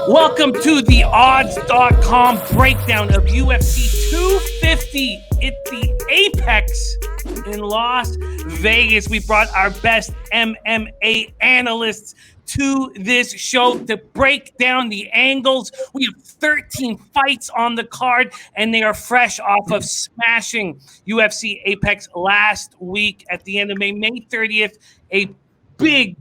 Welcome to the odds.com breakdown of UFC 250 at the Apex in Las Vegas. We brought our best MMA analysts to this show to break down the angles. We have 13 fights on the card, and they are fresh off of smashing UFC Apex last week at the end of May 30th. A big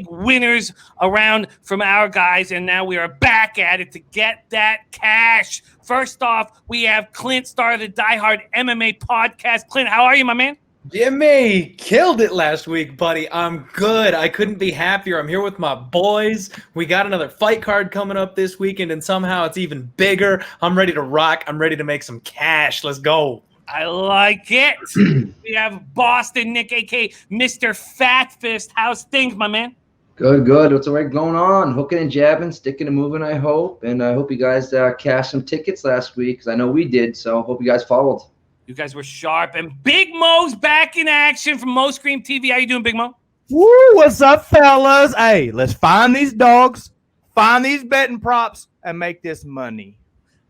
winners around from our guys, and now we are back at it to get that cash. First off, we have Clint, star of the Die Hard MMA podcast. Clint, how are you, my man? Jimmy, killed it last week, buddy. I'm good. I couldn't be happier. I'm here with my boys. We got another fight card coming up this weekend, and somehow it's even bigger. I'm ready to rock. I'm ready to make some cash. Let's go. I like it. We have Boston Nick, a.k.a. Mr. Fat Fist. How's things, my man? Good. What's all right going on? Hooking and jabbing, sticking and moving, I hope. And I hope you guys cashed some tickets last week, because I know we did. So hope you guys followed. You guys were sharp. And Big Mo's back in action from Mo Scream TV. How you doing, Big Mo? Woo, what's up, fellas? Hey, let's find these dogs, find these betting props, and make this money.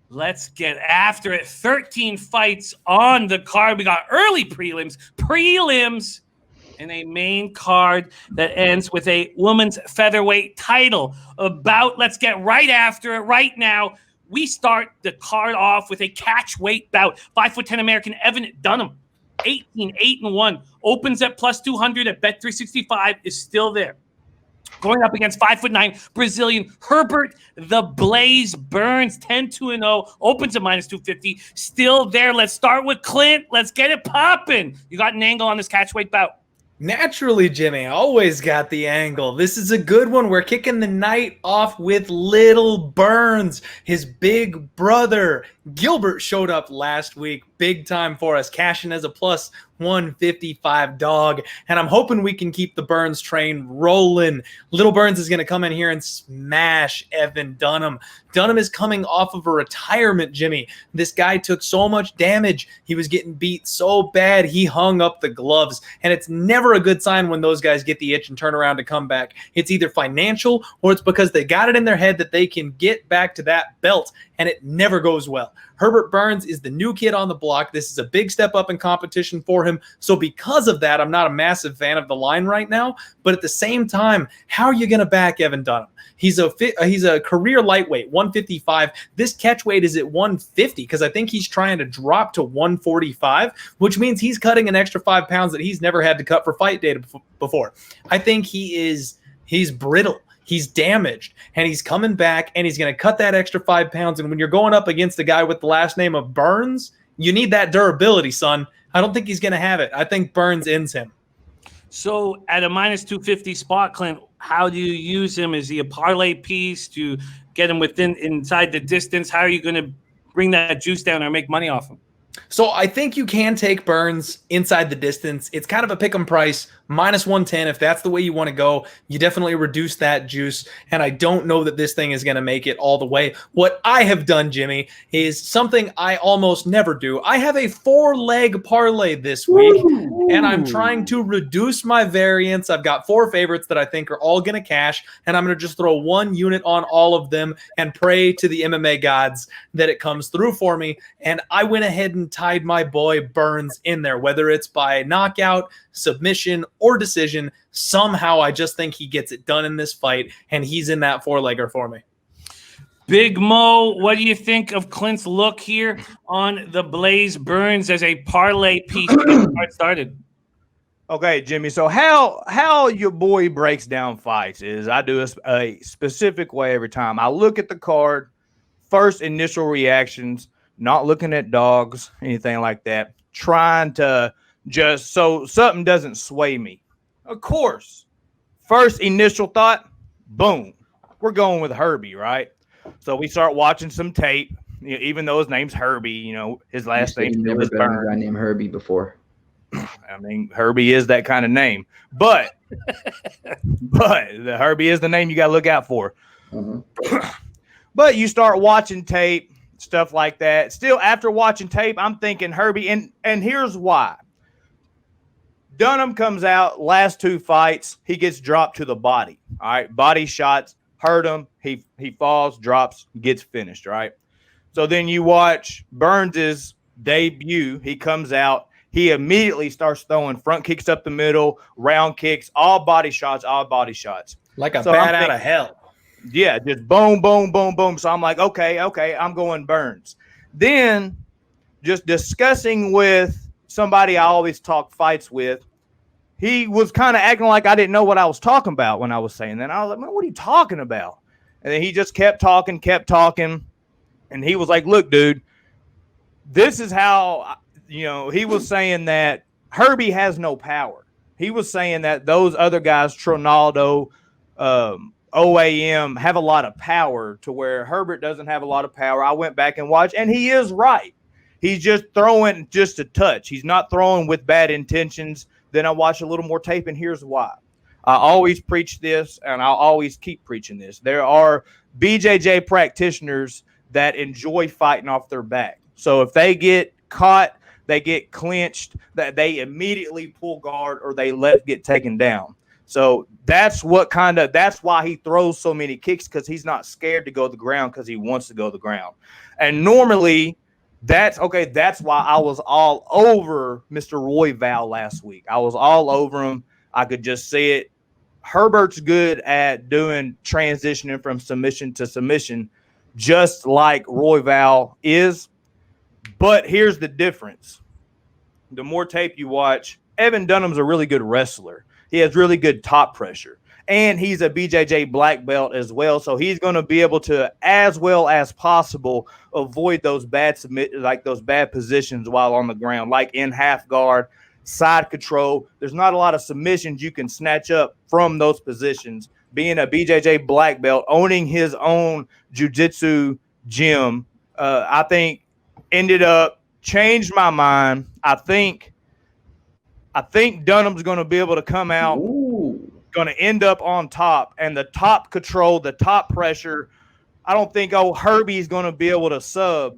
Let's get after it. 13 fights on the card. We got early prelims, and a main card that ends with a women's featherweight title. Let's get right after it right now. We start the card off with a catch weight bout. 5'10" American Evan Dunham, 18-8-1. Opens at plus 200 at Bet365, is still there. Going up against 5'9" Brazilian Herbert the Blaze Burns, 10-2-0. Opens at minus 250, still there. Let's start with Clint. Let's get it popping. You got an angle on this catch weight bout? Naturally, Jimmy, always got the angle. This is a good one. We're kicking the night off with Little Burns. His big brother, Gilbert, showed up last week. Big time for us, cashing as a plus 155 dog. And I'm hoping we can keep the Burns train rolling. Little Burns is going to come in here and smash Evan Dunham. Dunham is coming off of a retirement, Jimmy. This guy took so much damage. He was getting beat so bad, he hung up the gloves. And it's never a good sign when those guys get the itch and turn around to come back. It's either financial or it's because they got it in their head that they can get back to that belt, and it never goes well. Herbert Burns is the new kid on the block. This is a big step up in competition for him. So because of that, I'm not a massive fan of the line right now. But at the same time, how are you going to back Evan Dunham? He's a career lightweight, 155. This catch weight is at 150 because I think he's trying to drop to 145, which means he's cutting an extra 5 pounds that he's never had to cut for fight data before. I think he's brittle. He's damaged, and he's coming back, and he's going to cut that extra 5 pounds. And when you're going up against a guy with the last name of Burns, you need that durability, son. I don't think he's going to have it. I think Burns ends him. So at a minus 250 spot, Clint, how do you use him? Is he a parlay piece to get him inside the distance? How are you going to bring that juice down or make money off him? So I think you can take Burns inside the distance. It's kind of a pick 'em price, minus 110. If that's the way you want to go, you definitely reduce that juice. And I don't know that this thing is going to make it all the way. What I have done, Jimmy, is something I almost never do. I have a 4-leg parlay this week, and I'm trying to reduce my variance. I've got 4 favorites that I think are all going to cash, and I'm going to just throw 1 unit on all of them and pray to the MMA gods that it comes through for me. And I went ahead and tied my boy Burns in there, whether it's by knockout, submission, or decision. Somehow I just think he gets it done in this fight, and he's in that 4-legger for me. Big Mo, what do you think of Clint's look here on the Blaze Burns as a parlay piece to get the card started? Okay, Jimmy. So how your boy breaks down fights is I do a specific way every time. I look at the card, first initial reactions, not looking at dogs, anything like that, trying to just so something doesn't sway me. Of course, first initial thought, boom, we're going with Herbie, right? So we start watching some tape, even though his name's Herbie, his last name never is been a Burns. guy named Herbie before. I mean, Herbie is that kind of name, but the Herbie is the name you got to look out for. But you start watching tape, stuff like that. Still, after watching tape, I'm thinking Herbie, and here's why. Dunham comes out, last 2 fights, he gets dropped to the body. All right, body shots. hurt him. He falls, drops, gets finished, right? So then you watch Burns' debut. He comes out. He immediately starts throwing front kicks up the middle, round kicks, all body shots. Like a bat out of hell. Yeah, just boom, boom, boom, boom. So I'm like, okay, I'm going Burns. Then just discussing with somebody I always talk fights with, he was kind of acting like I didn't know what I was talking about when I was saying that. I was like, man, what are you talking about? And then he just kept talking. And he was like, look, dude, this is how, he was saying that Herbie has no power. He was saying that those other guys, Tronaldo, OAM, have a lot of power to where Herbert doesn't have a lot of power. I went back and watched, and he is right. He's just throwing just a touch. He's not throwing with bad intentions. Then I watch a little more tape, and here's why. I always preach this, and I'll always keep preaching this. There are BJJ practitioners that enjoy fighting off their back. So if they get caught, they get clinched, that they immediately pull guard or they get taken down. So that's why he throws so many kicks, because he's not scared to go to the ground, because he wants to go to the ground. And normally that's why I was all over Mr. Royval last week. I was all over him. I could just see it. Herbert's good at doing transitioning from submission to submission, just like Royval is. But here's the difference. The more tape you watch, Evan Dunham's a really good wrestler. He has really good top pressure. And he's a BJJ black belt as well. So he's going to be able to, as well as possible, avoid those bad those bad positions while on the ground, like in half guard, side control. There's not a lot of submissions you can snatch up from those positions. Being a BJJ black belt, owning his own jiu-jitsu gym, I think ended up changed my mind. I think Dunham's going to be able to come out, going to end up on top, and the top control, the top pressure. I don't think Herbie's going to be able to sub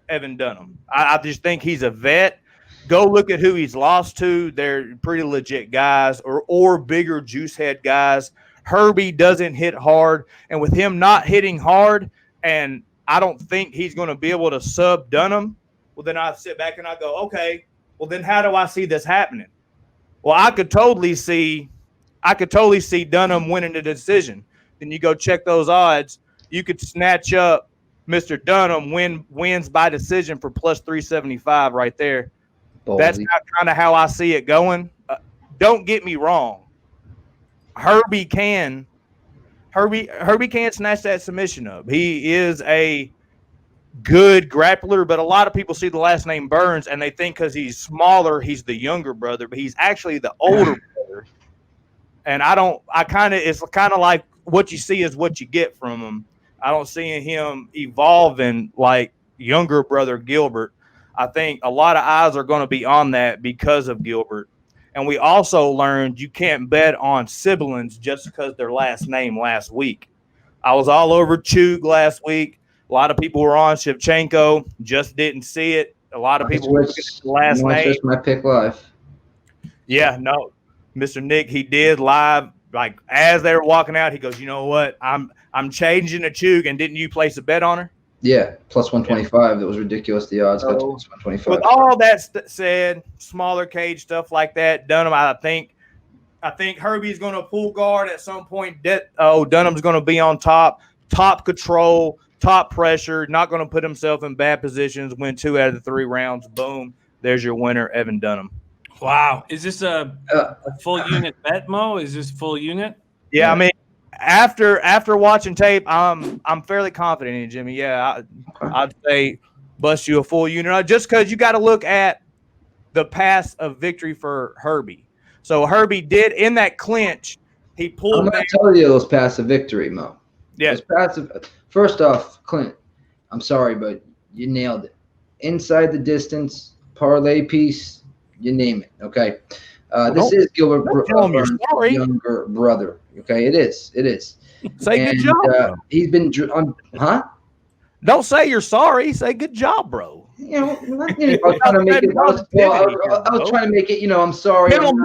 Evan Dunham. I just think he's a vet. Go look at who he's lost to. They're pretty legit guys or bigger juice head guys. Herbie doesn't hit hard, and with him not hitting hard, and I don't think he's going to be able to sub Dunham, well, then I sit back and I go, okay, well, then how do I see this happening? Well, I could totally see Dunham winning the decision. Then you go check those odds. You could snatch up Mr. Dunham wins by decision for plus 375 right there. Ballsy. That's kind of how I see it going. Don't get me wrong. Herbie can snatch that submission up. He is a good grappler, but a lot of people see the last name Burns and they think because he's smaller, he's the younger brother, but he's actually the older brother. And it's kind of like what you see is what you get from him. I don't see him evolving like younger brother Gilbert. I think a lot of eyes are going to be on that because of Gilbert. And we also learned you can't bet on siblings just because their last name last week. I was all over Chug last week. A lot of people were on Shevchenko, just didn't see it. A lot of people were looking at the last name. Just my pick live. Yeah, no. Mr. Nick, he did live. Like as they were walking out, he goes, "You know what? I'm changing to Chug." And didn't you place a bet on her? Yeah, plus 125. That was ridiculous. The odds got to plus 125. With all that said, smaller cage stuff like that, Dunham, I think Herbie's going to pull guard at some point. Dunham's going to be on top control, top pressure, not going to put himself in bad positions, win 2 out of the 3 rounds. Boom. There's your winner, Evan Dunham. Wow. Is this a full unit bet, Mo? Is this full unit? Yeah, I mean, after watching tape, I'm fairly confident in it, Jimmy. Yeah, I'd say bust you a full unit. Just because you got to look at the path of victory for Herbie. So Herbie did in that clinch. He pulled. I'm not telling you those paths of victory, Mo. Yeah. First off, Clint, I'm sorry, but you nailed it. Inside the distance, parlay piece, you name it. Okay. This is Gilbert Burns' younger brother. Okay, it is. Say good job. He's been huh? Don't say you're sorry. Say good job, bro. You know, I was trying to make it. I was trying to make it. You know, I'm sorry. I'm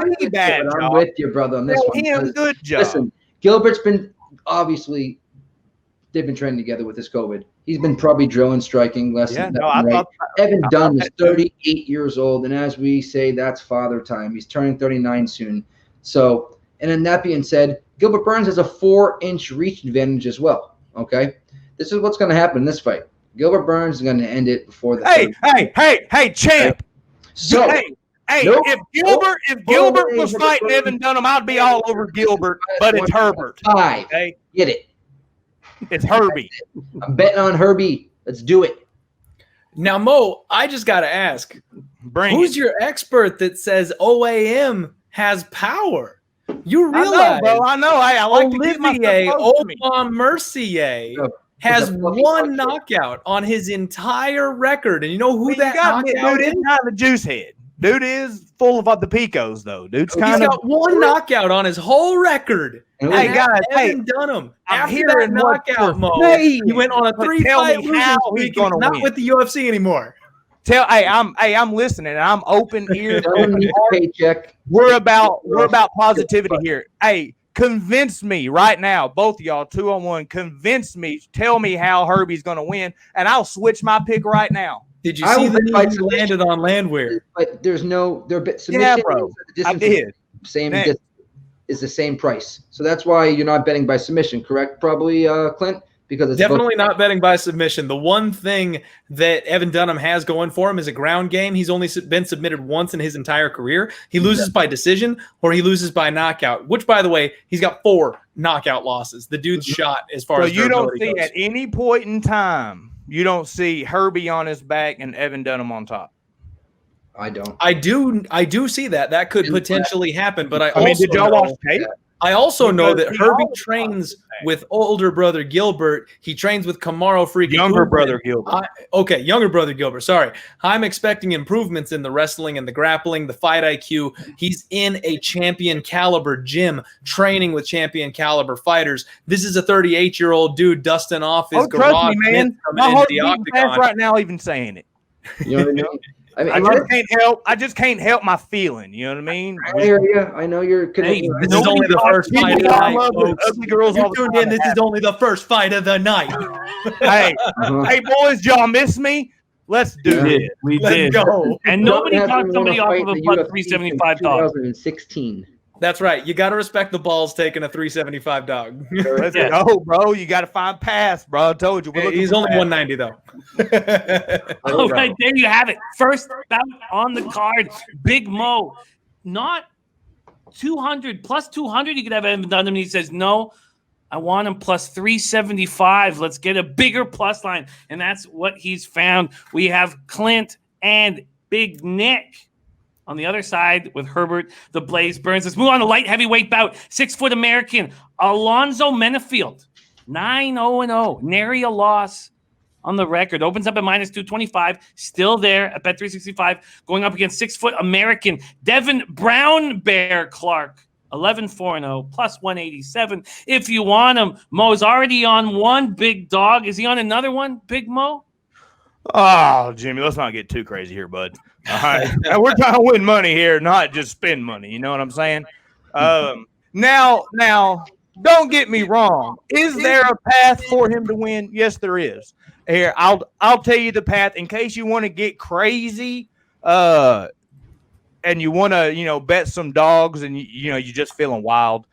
with you, brother. On this one. Good job. Listen, Gilbert's been obviously they've been training together with this COVID. He's been probably drilling, striking, less than that. I thought Evan Dunham is 38 years old, and as we say, that's father time. He's turning 39 soon. So, and then that being said, Gilbert Burns has a 4-inch reach advantage as well. Okay, this is what's going to happen in this fight. Gilbert Burns is going to end it before the. Hey, champ. Okay? So, if Gilbert was fighting Evan Dunham, I'd be all over Gilbert, but it's Herbert. Okay, get it. It's Herbie. I'm betting on Herbie. Let's do it. Now, Mo, I just got to ask, who's your expert that says OAM has power? You realize, I know. I like Olivier Mercier has one knockout on his entire record, and you know who that knockout is? Kind of a juice head. Dude is full of the picos, though. Dude's kind He's got one knockout on his whole record. Hey, guys, Evan Dunham. I'm After that knockout, Mo, he went on a 3-fight losing streak. He's not with the UFC anymore. I'm listening. I'm open ears. Paycheck. We're about positivity here. Hey, convince me right now, both of y'all, 2-on-1. Convince me. Tell me how Herbie's going to win, and I'll switch my pick right now. Did you see the news landed on Landwehr? But there's no submission. Yeah, bro. I did. Is the same price. So that's why you're not betting by submission, correct? Probably, Clint? Because it's definitely not betting by submission. The one thing that Evan Dunham has going for him is a ground game. He's only been submitted once in his entire career. He loses by decision or he loses by knockout, which, by the way, he's got 4 knockout losses. The dude's shot as far as so you don't see goes. At any point in time, you don't see Herbie on his back and Evan Dunham on top. I don't. I do see that. That could potentially happen, but I mean, did y'all watch tape? I also know that Herbie trains with older brother Gilbert. He trains with Kamaru freaking younger brother Gilbert. Younger brother Gilbert. Sorry. I'm expecting improvements in the wrestling and the grappling, the fight IQ. He's in a champion caliber gym training with champion caliber fighters. This is a 38-year-old dude dusting off his garage. Trust me, man. My heart's beating fast right now even saying it. You know what I mean? I just can't help my feeling. You know what I mean? I hear you. I know you're. Hey, this is only the first fight of the night, folks. Ugly girls you tuned in. This is only the first fight of the night. Hey, hey, boys, y'all miss me? Let's do this. Let's go. And nobody got somebody off of a plus 375 dog. 2016. That's right. You got to respect the balls taking a 375 dog. Let's go, bro. You got to find pass, bro. I told you. He's only 190, though. All right, there you have it. First bout on the card. Big Mo. Not 200, plus 200. You could have Evan Dunham. He says, no, I want him plus 375. Let's get a bigger plus line. And that's what he's found. We have Clint and Big Nick on the other side with Herbert, the Blaze Burns. Let's move on to light heavyweight bout. 6-foot American, Alonzo Menifield, 9-0-0. Nary a loss on the record. Opens up at minus 225. Still there at bet 365. Going up against 6-foot American, Devin Brown Bear Clark, 11-4-0, plus 187. If you want him, Mo's already on one big dog. Is he on another one, Big Mo? Oh, Jimmy, let's not get too crazy here, bud. All right. We're trying to win money here, not just spend money. You know what I'm saying? Now, don't get me wrong. Is there a path for him to win? Yes, there is. Here, I'll tell you the path in case you want to get crazy, and you want to, bet some dogs, and you're just feeling wild.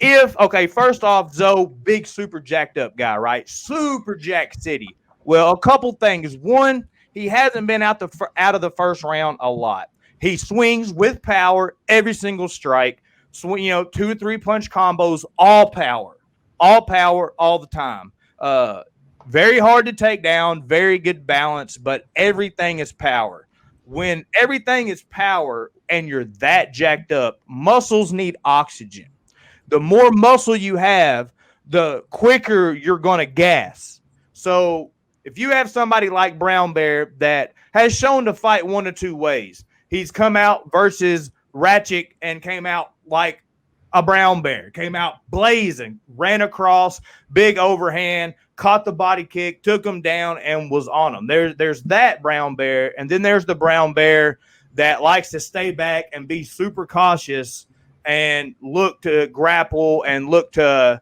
First off, Zoe, big super jacked up guy, right? Super jacked city. Well, a couple things. One, he hasn't been out of the first round a lot. He swings with power every single strike. 2 or 3 punch combos, all power, all the time. Very hard to take down, very good balance, but everything is power. When everything is power and you're that jacked up, muscles need oxygen. The more muscle you have, the quicker you're going to gas. So if you have somebody like Brown Bear that has shown to fight one of two ways, he's come out versus Ratchet and came out like a Brown Bear, came out blazing, ran across, big overhand, caught the body kick, took him down, and was on him. There's that Brown Bear, and then there's the Brown Bear that likes to stay back and be super cautious and look to grapple and look to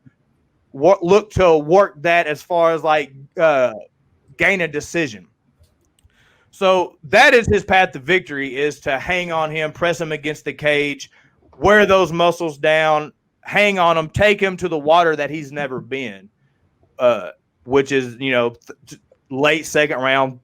look to work that as far as like gain a decision. So that is his path to victory, is to hang on him, press him against the cage, wear those muscles down, hang on him, take him to the water that he's never been, which is, late second round,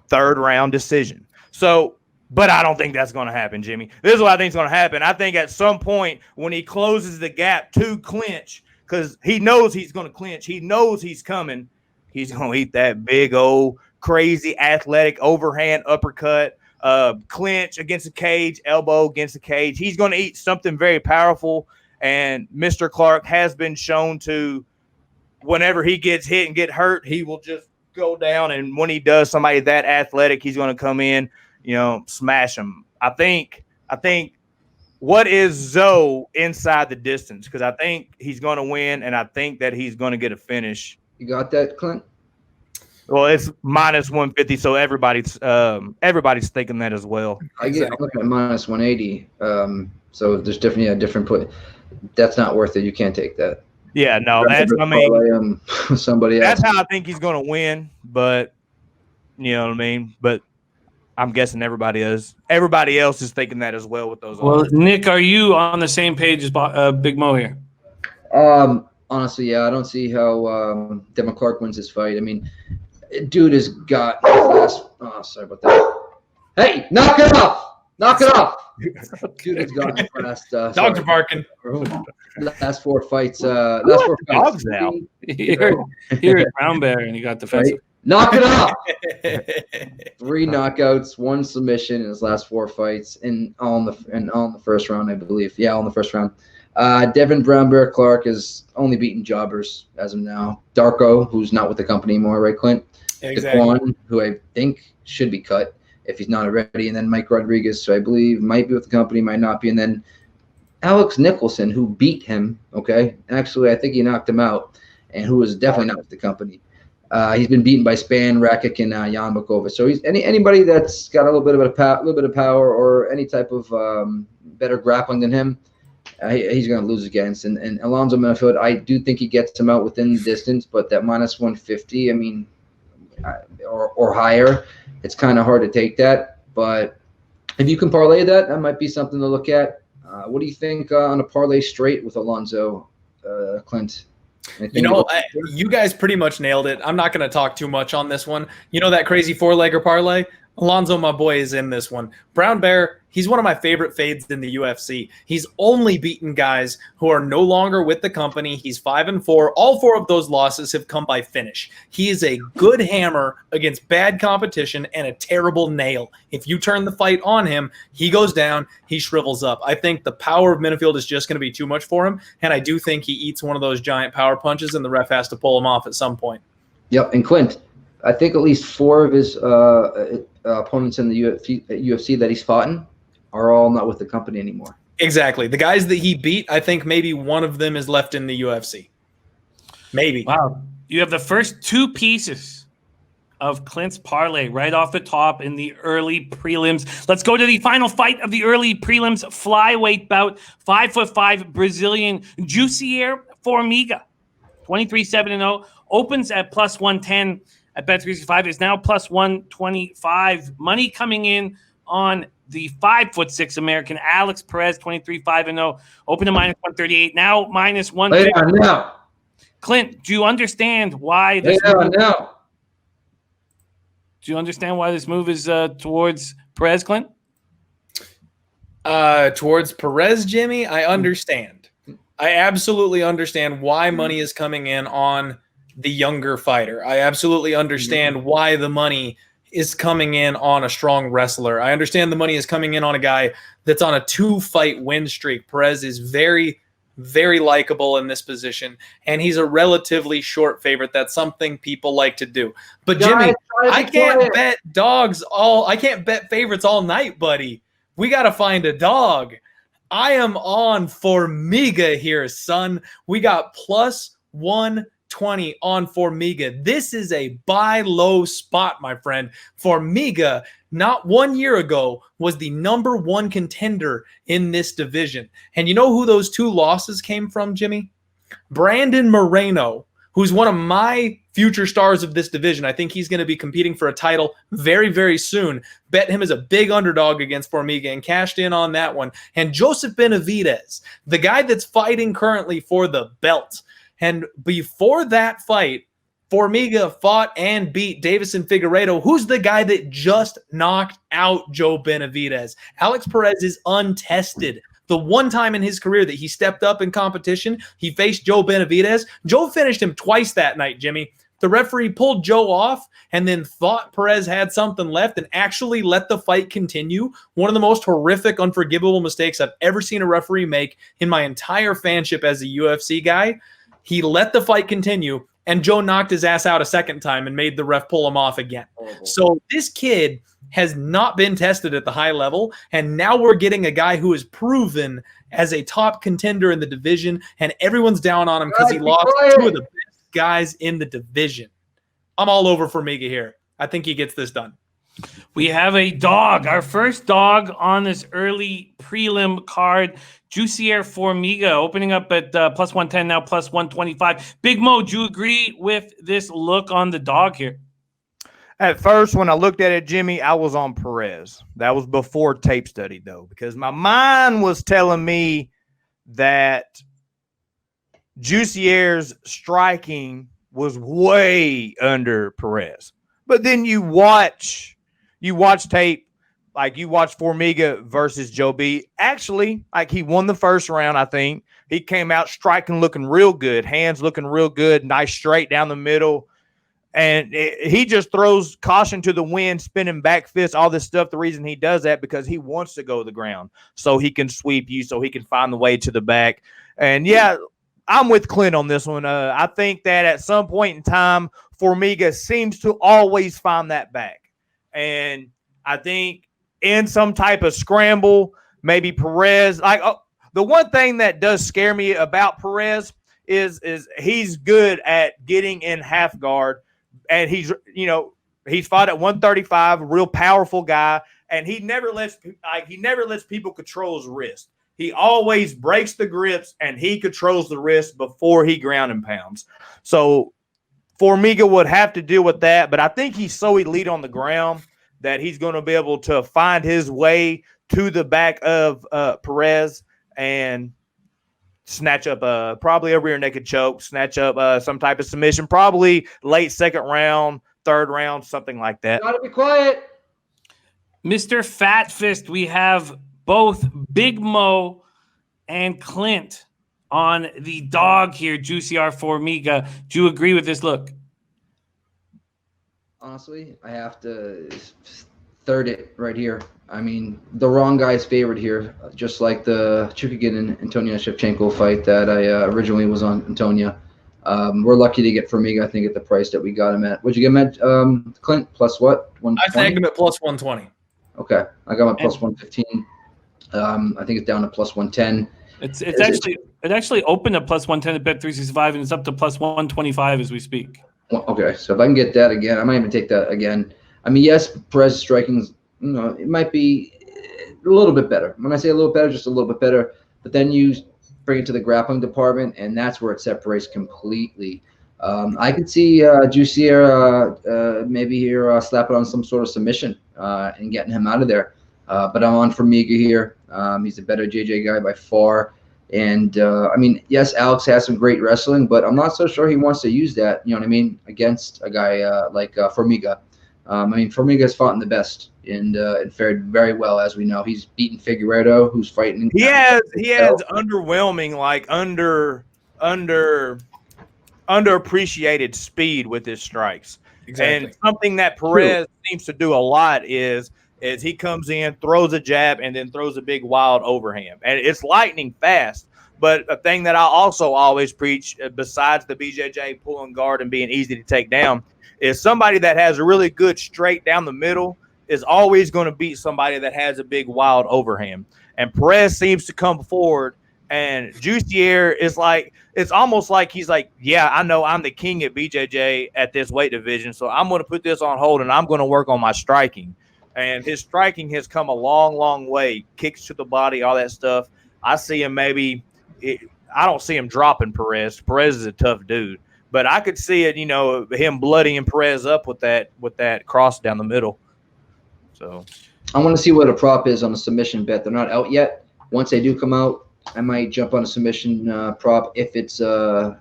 third round decision. So, but I don't think that's going to happen, Jimmy. This is what I think is going to happen. I think at some point when he closes the gap to clinch, because he knows he's going to clinch, he knows he's coming, he's going to eat that big old crazy athletic overhand uppercut, clinch against the cage, elbow against the cage. He's going to eat something very powerful. And Mr. Clark has been shown to, whenever he gets hit and get hurt, he will just go down. And when he does, somebody that athletic, he's going to come in, smash him. I think what is Zoe inside the distance? Because I think he's going to win, and I think that he's going to get a finish. You got that, Clint? Well, it's minus 150, so everybody's thinking that as well. I'm looking at minus 180. So there's definitely a different put. That's not worth it. You can't take that. Yeah, no, somebody else. That's how I think he's going to win, but you know what I mean. But I'm guessing everybody else is thinking that as well with those. Well, odds. Nick, are you on the same page as Big Mo here? Honestly, yeah, I don't see how Devin Clark wins this fight. I mean, dude has got his last. Oh, sorry about that. Hey, knock it off! Knock it off! Dude has got his last. Dogs are barking. Last four fights. Last four fights. Dogs now. You're a brown bear, and you got defensive. Right? Knock it off! 3 knockouts, 1 submission in his last 4 fights, and all in the first round, I believe. Yeah, all in the first round. Devin Brown Bear Clark is only beaten jobbers as of now. Darko, who's not with the company anymore, right, Clint? Exactly. Daquan, who I think should be cut if he's not already, and then Mike Rodriguez, who I believe might be with the company, might not be, and then Alex Nicholson, who beat him. Okay, actually, I think he knocked him out, and who was definitely not with the company. He's been beaten by Span, Rakic, and Jan Bukova. So he's anybody that's got a little bit of power or any type of better grappling than him. He's going to lose against. And Alonzo Menifield, I do think he gets him out within the distance, but that minus 150, I mean, or higher, it's kind of hard to take that. But if you can parlay that, that might be something to look at. What do you think on a parlay straight with Alonzo, Clint? You guys pretty much nailed it. I'm not going to talk too much on this one. You know that crazy 4-legger parlay? Alonzo, my boy, is in this one. Brown Bear, he's one of my favorite fades in the UFC. He's only beaten guys who are no longer with the company. He's 5-4. All 4 of those losses have come by finish. He is a good hammer against bad competition and a terrible nail. If you turn the fight on him, he goes down, he shrivels up. I think the power of Menifield is just going to be too much for him, and I do think he eats one of those giant power punches, and the ref has to pull him off at some point. Yep, and Clint, I think at least 4 of his opponents in the UFC that he's fought in are all not with the company anymore. Exactly. The guys that he beat, I think maybe one of them is left in the UFC. Maybe. Wow. You have the first 2 pieces of Clint's parlay right off the top in the early prelims. Let's go to the final fight of the early prelims flyweight bout. 5'5" Brazilian Jussier Formiga, 23-7-0, opens at plus 110. At Bet365 is now plus 125. Money coming in on the 5'6" American Alex Perez, 23-5-0. Open to minus 138. Now minus 150. Now. Clint, do you understand why this? Now. Do you understand why this move is towards Perez, Clint? Towards Perez, Jimmy, I understand. I absolutely understand why money is coming in on the younger fighter. I absolutely understand why the money is coming in on a strong wrestler. I understand the money is coming in on a guy that's on a 2-fight win streak. Perez is very, very likable in this position, and he's a relatively short favorite. That's something people like to do. But Jimmy, I can't bet favorites all night, buddy. We got to find a dog. I am on Formiga here, son. We got plus 120 on Formiga. This is a buy low spot, my friend. Formiga, not 1 year ago, was the #1 contender in this division. And you know who those 2 losses came from, Jimmy? Brandon Moreno, who's one of my future stars of this division. I think he's going to be competing for a title very, very soon. Bet him as a big underdog against Formiga and cashed in on that one. And Joseph Benavidez, the guy that's fighting currently for the belt. And before that fight, Formiga fought and beat Davison Figueiredo, who's the guy that just knocked out Joe Benavidez. Alex Perez is untested. The one time in his career that he stepped up in competition, he faced Joe Benavidez. Joe finished him twice that night, Jimmy. The referee pulled Joe off and then thought Perez had something left and actually let the fight continue. One of the most horrific, unforgivable mistakes I've ever seen a referee make in my entire fanship as a UFC guy. He let the fight continue, and Joe knocked his ass out a second time and made the ref pull him off again. So this kid has not been tested at the high level, and now we're getting a guy who is proven as a top contender in the division, and everyone's down on him because he lost two of the best guys in the division. I'm all over Formiga here. I think he gets this done. We have a dog, our first dog on this early prelim card. Jussier Formiga opening up at plus 110, now plus 125. Big Mo, do you agree with this look on the dog here? At first, when I looked at it, Jimmy, I was on Perez. That was before tape study, though, because my mind was telling me that Jussier's striking was way under Perez. But then you watch tape, like you watch Formiga versus Joe B. Actually, like he won the first round, I think. He came out striking looking real good, hands looking real good, nice straight down the middle. And he just throws caution to the wind, spinning back fists, all this stuff. The reason he does that because he wants to go to the ground so he can sweep you, so he can find the way to the back. And, yeah, I'm with Clint on this one. I think that at some point in time, Formiga seems to always find that back. And I think in some type of scramble, maybe Perez. The one thing that does scare me about Perez is he's good at getting in half guard. And he's fought at 135, real powerful guy, and he never lets people control his wrist. He always breaks the grips and he controls the wrist before he ground and pounds. So Formiga would have to deal with that, but I think he's so elite on the ground that he's going to be able to find his way to the back of Perez and snatch up probably a rear naked choke, snatch up some type of submission, probably late second round, third round, something like that. Gotta be quiet. Mr. Fat Fist, we have both Big Mo and Clint on the dog here, Jussier Formiga. Do you agree with this look? Honestly, I have to third it right here. I mean, the wrong guy's favored here, just like the Chukagian and Antonia Shevchenko fight that I originally was on Antonia. We're lucky to get Formiga, I think, at the price that we got him at. What'd you get him at, Clint? Plus what? 120? I snagged him at plus 120. Okay. I got him at plus 115. I think it's down to plus 110. It actually opened at plus 110 at Bet365, and it's up to plus 125 as we speak. Well, okay, so if I can get that again, I might even take that again. I mean, yes, Perez striking, it might be a little bit better. When I say a little better, just a little bit better. But then you bring it to the grappling department, and that's where it separates completely. I could see Jussier maybe here slap it on some sort of submission and getting him out of there. But I'm on Formiga here. He's a better JJ guy by far. And, I mean, yes, Alex has some great wrestling, but I'm not so sure he wants to use that, you know what I mean, against a guy like Formiga. I mean, Formiga's fought in the best and fared very well, as we know. He's beaten Figueiredo, who's fighting. He has underwhelming, like underappreciated speed with his strikes. Exactly. And something that Perez seems to do a lot is he comes in, throws a jab, and then throws a big wild overhand. And it's lightning fast. But a thing that I also always preach, besides the BJJ pulling guard and being easy to take down, is somebody that has a really good straight down the middle is always going to beat somebody that has a big wild overhand. And Perez seems to come forward, and Jussier is like, it's almost like he's like, yeah, I know I'm the king at BJJ at this weight division, so I'm going to put this on hold and I'm going to work on my striking. And his striking has come a long, long way. Kicks to the body, all that stuff. I see him maybe I don't see him dropping Perez. Perez is a tough dude, but I could see it. Him bloodying Perez up with that cross down the middle. So I want to see what a prop is on a submission bet. They're not out yet. Once they do come out, I might jump on a submission prop if it's not.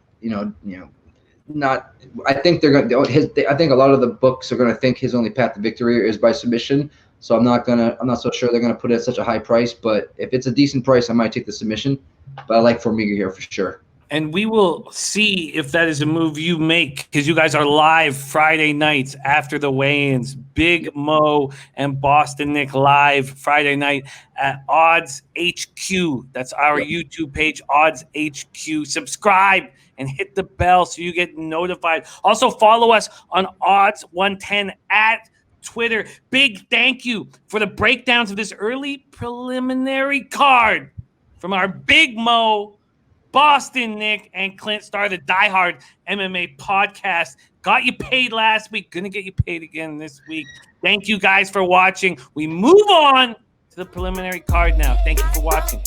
I think they're going. I think a lot of the books are going to think his only path to victory is by submission. So I'm not so sure they're going to put it at such a high price. But if it's a decent price, I might take the submission. But I like Formiga here for sure. And we will see if that is a move you make, because you guys are live Friday nights after the weigh-ins. Big Mo and Boston Nick live Friday night at Odds HQ. That's our YouTube page, Odds HQ. Subscribe and hit the bell so you get notified. Also follow us on Odds 110 at Twitter. Big thank you for the breakdowns of this early preliminary card from our Big Mo, Boston Nick, and Clint Starr, the Die Hard MMA podcast. Got you paid last week. Gonna get you paid again this week. Thank you guys for watching. We move on to the preliminary card now. Thank you for watching.